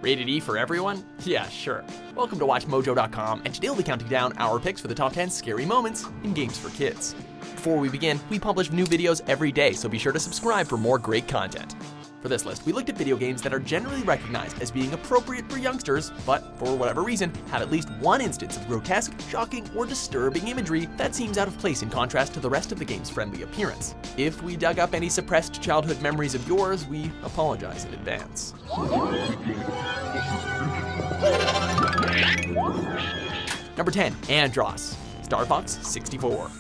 Rated E for everyone? Yeah, sure. Welcome to WatchMojo.com, and today we'll be counting down our picks for the top 10 scary moments in games for kids. Before we begin, we publish new videos every day, so be sure to subscribe for more great content. For this list, we looked at video games that are generally recognized as being appropriate for youngsters, but for whatever reason, have at least one instance of grotesque, shocking, or disturbing imagery that seems out of place in contrast to the rest of the game's friendly appearance. If we dug up any suppressed childhood memories of yours, we apologize in advance. Number 10, Andross, Star Fox 64.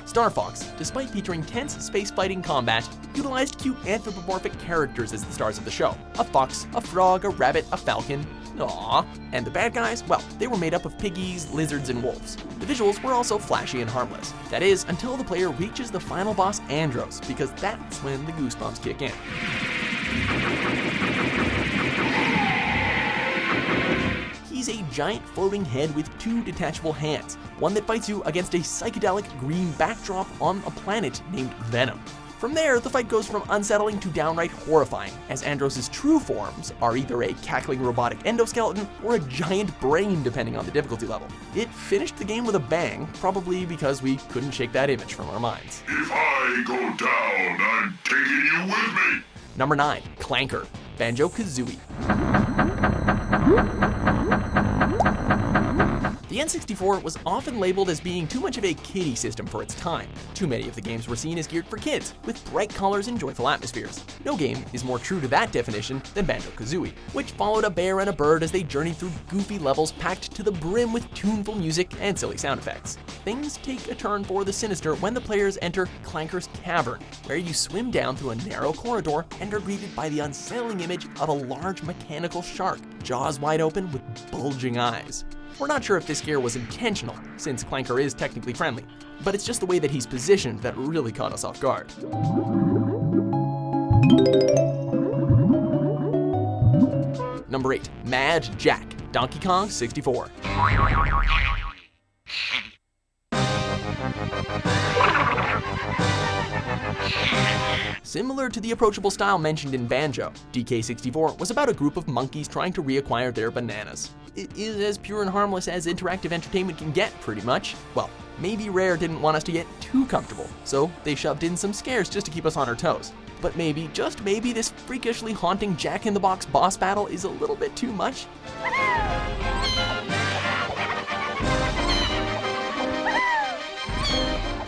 Star Fox, despite featuring tense space-fighting combat, utilized cute anthropomorphic characters as the stars of the show. A fox, a frog, a rabbit, a falcon. Aww. And the bad guys? Well, they were made up of piggies, lizards, and wolves. The visuals were also flashy and harmless. That is, until the player reaches the final boss Andross, because that's when the goosebumps kick in. He's a giant floating head with two detachable hands, one that fights you against a psychedelic green backdrop on a planet named Venom. From there, the fight goes from unsettling to downright horrifying, as Andross's true forms are either a cackling robotic endoskeleton or a giant brain depending on the difficulty level. It finished the game with a bang, probably because we couldn't shake that image from our minds. If I go down, I'm taking you with me! Number 9, Clanker, Banjo-Kazooie. The N64 was often labeled as being too much of a kiddie system for its time. Too many of the games were seen as geared for kids, with bright colors and joyful atmospheres. No game is more true to that definition than Banjo-Kazooie, which followed a bear and a bird as they journeyed through goofy levels packed to the brim with tuneful music and silly sound effects. Things take a turn for the sinister when the players enter Clanker's Cavern, where you swim down through a narrow corridor and are greeted by the unsettling image of a large mechanical shark, jaws wide open with bulging eyes. We're not sure if this scare was intentional, since Clanker is technically friendly, but it's just the way that he's positioned that really caught us off guard. Number 8, Mad Jack, Donkey Kong 64. Similar to the approachable style mentioned in Banjo, DK64 was about a group of monkeys trying to reacquire their bananas. It is as pure and harmless as interactive entertainment can get, pretty much. Well, maybe Rare didn't want us to get too comfortable, so they shoved in some scares just to keep us on our toes. But maybe, just maybe, this freakishly haunting Jack-in-the-Box boss battle is a little bit too much.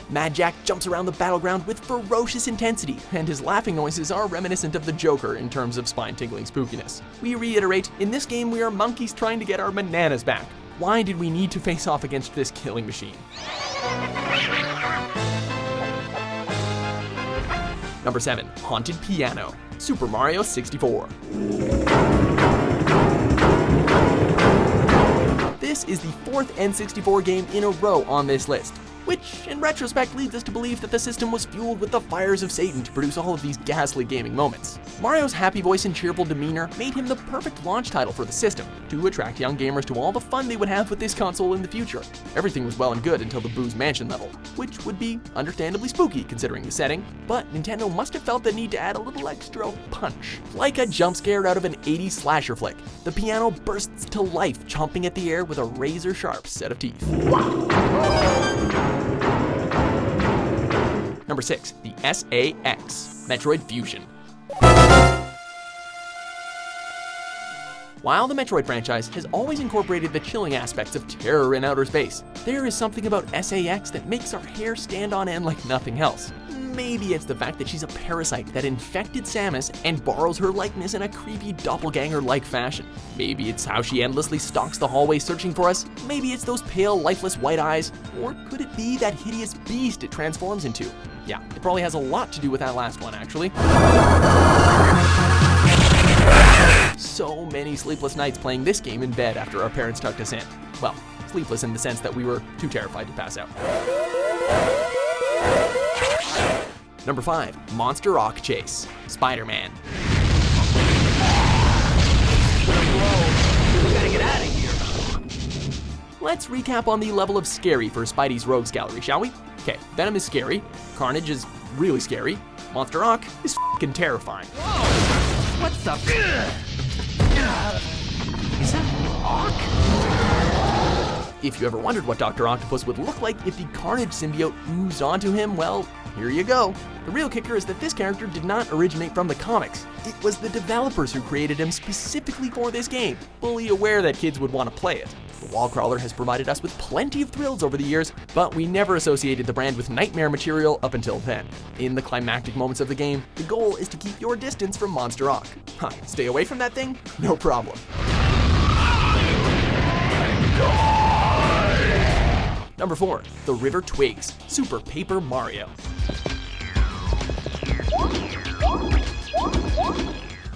Mad Jack jumps around the battleground with ferocious intensity, and his laughing noises are reminiscent of the Joker in terms of spine-tingling spookiness. We reiterate, in this game we are monkeys trying to get our bananas back. Why did we need to face off against this killing machine? Number 7, Haunted Piano, Super Mario 64. This is the 4th N64 game in a row on this list, which in retrospect leads us to believe that the system was fueled with the fires of Satan to produce all of these ghastly gaming moments. Mario's happy voice and cheerful demeanor made him the perfect launch title for the system, to attract young gamers to all the fun they would have with this console in the future. Everything was well and good until the Boo's Mansion level, which would be understandably spooky considering the setting, but Nintendo must have felt the need to add a little extra punch. Like a jump scare out of an 80s slasher flick, the piano bursts to life, chomping at the air with a razor-sharp set of teeth. Number 6, the SAS, Metroid Fusion. While the Metroid franchise has always incorporated the chilling aspects of terror in outer space, there is something about SAS that makes our hair stand on end like nothing else. Maybe it's the fact that she's a parasite that infected Samus and borrows her likeness in a creepy doppelganger-like fashion. Maybe it's how she endlessly stalks the hallways searching for us. Maybe it's those pale, lifeless white eyes. Or could it be that hideous beast it transforms into? Yeah, it probably has a lot to do with that last one, actually. So many sleepless nights playing this game in bed after our parents tucked us in. Well, sleepless in the sense that we were too terrified to pass out. Number 5, Monster Ock Chase, Spider-Man. We gotta get out of here. Let's recap on the level of scary for Spidey's Rogues Gallery, shall we? Okay, Venom is scary, Carnage is really scary, Monster Ock is f***ing terrifying. Whoa! What the? Is that Ock? If you ever wondered what Dr. Octopus would look like if the Carnage symbiote oozed onto him, well, here you go. The real kicker is that this character did not originate from the comics. It was the developers who created him specifically for this game, fully aware that kids would want to play it. The wall crawler has provided us with plenty of thrills over the years, but we never associated the brand with nightmare material up until then. In the climactic moments of the game, the goal is to keep your distance from Monster Ock. Stay away from that thing? No problem. Number 4, the River Twygz, Super Paper Mario.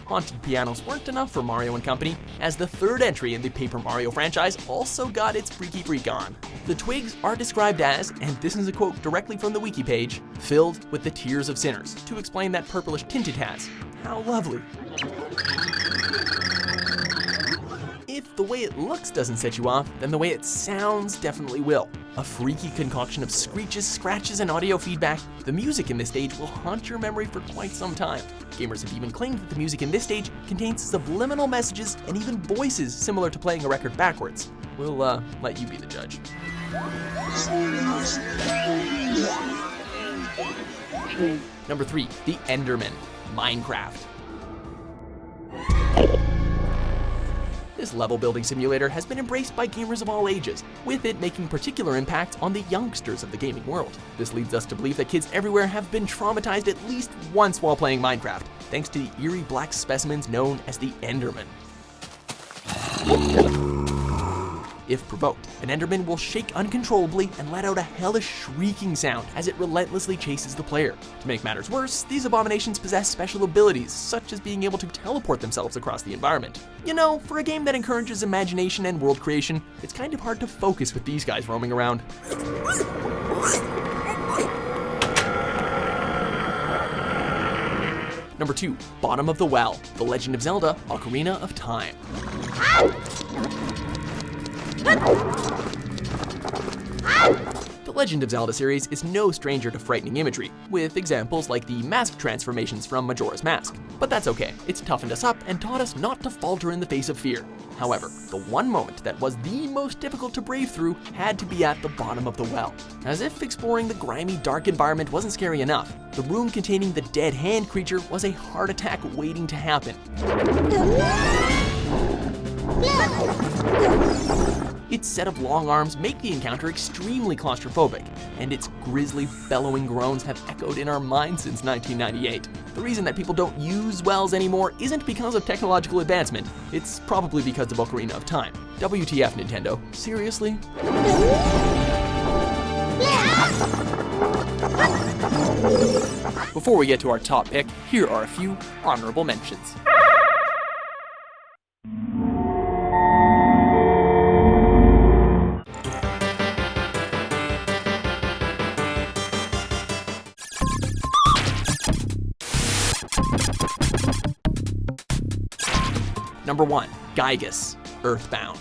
Haunted pianos weren't enough for Mario & Company, as the third entry in the Paper Mario franchise also got its freaky freak on. The Twigs are described as, and this is a quote directly from the wiki page, filled with the tears of sinners, to explain that purplish tint it has. How lovely. If the way it looks doesn't set you off, then the way it sounds definitely will. A freaky concoction of screeches, scratches, and audio feedback, the music in this stage will haunt your memory for quite some time. Gamers have even claimed that the music in this stage contains subliminal messages and even voices similar to playing a record backwards. We'll let you be the judge. Number 3, the Enderman, Minecraft. This level building simulator has been embraced by gamers of all ages, with it making particular impact on the youngsters of the gaming world. This leads us to believe that kids everywhere have been traumatized at least once while playing Minecraft, thanks to the eerie black specimens known as the Enderman. If provoked, an Enderman will shake uncontrollably and let out a hellish shrieking sound as it relentlessly chases the player. To make matters worse, these abominations possess special abilities, such as being able to teleport themselves across the environment. You know, for a game that encourages imagination and world creation, it's kind of hard to focus with these guys roaming around. Number 2, Bottom of the Well, The Legend of Zelda: Ocarina of Time. The Legend of Zelda series is no stranger to frightening imagery, with examples like the mask transformations from Majora's Mask. But that's okay, it's toughened us up and taught us not to falter in the face of fear. However, the one moment that was the most difficult to brave through had to be at the bottom of the well. As if exploring the grimy, dark environment wasn't scary enough, the room containing the dead hand creature was a heart attack waiting to happen. Its set of long arms make the encounter extremely claustrophobic, and its grisly, bellowing groans have echoed in our minds since 1998. The reason that people don't use wells anymore isn't because of technological advancement, it's probably because of Ocarina of Time. WTF, Nintendo? Seriously? Before we get to our top pick, here are a few honorable mentions. Number 1, Gygus, Earthbound.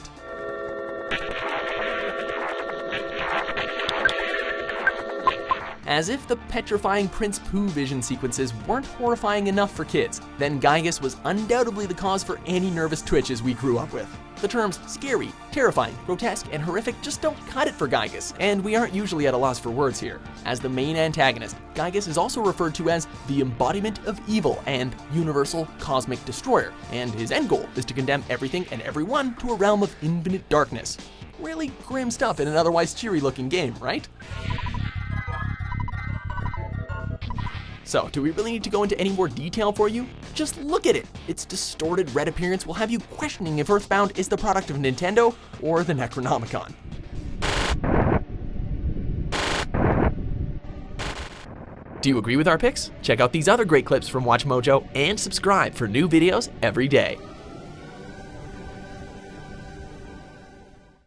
As if the petrifying Prince Pooh vision sequences weren't horrifying enough for kids, then Gygus was undoubtedly the cause for any nervous twitches we grew up with. The terms scary, terrifying, grotesque, and horrific just don't cut it for Gygus, and we aren't usually at a loss for words here. As the main antagonist, Gygus is also referred to as the embodiment of evil and universal cosmic destroyer, and his end goal is to condemn everything and everyone to a realm of infinite darkness. Really grim stuff in an otherwise cheery-looking game, right? So, do we really need to go into any more detail for you? Just look at it! Its distorted red appearance will have you questioning if Earthbound is the product of Nintendo or the Necronomicon. Do you agree with our picks? Check out these other great clips from WatchMojo and subscribe for new videos every day.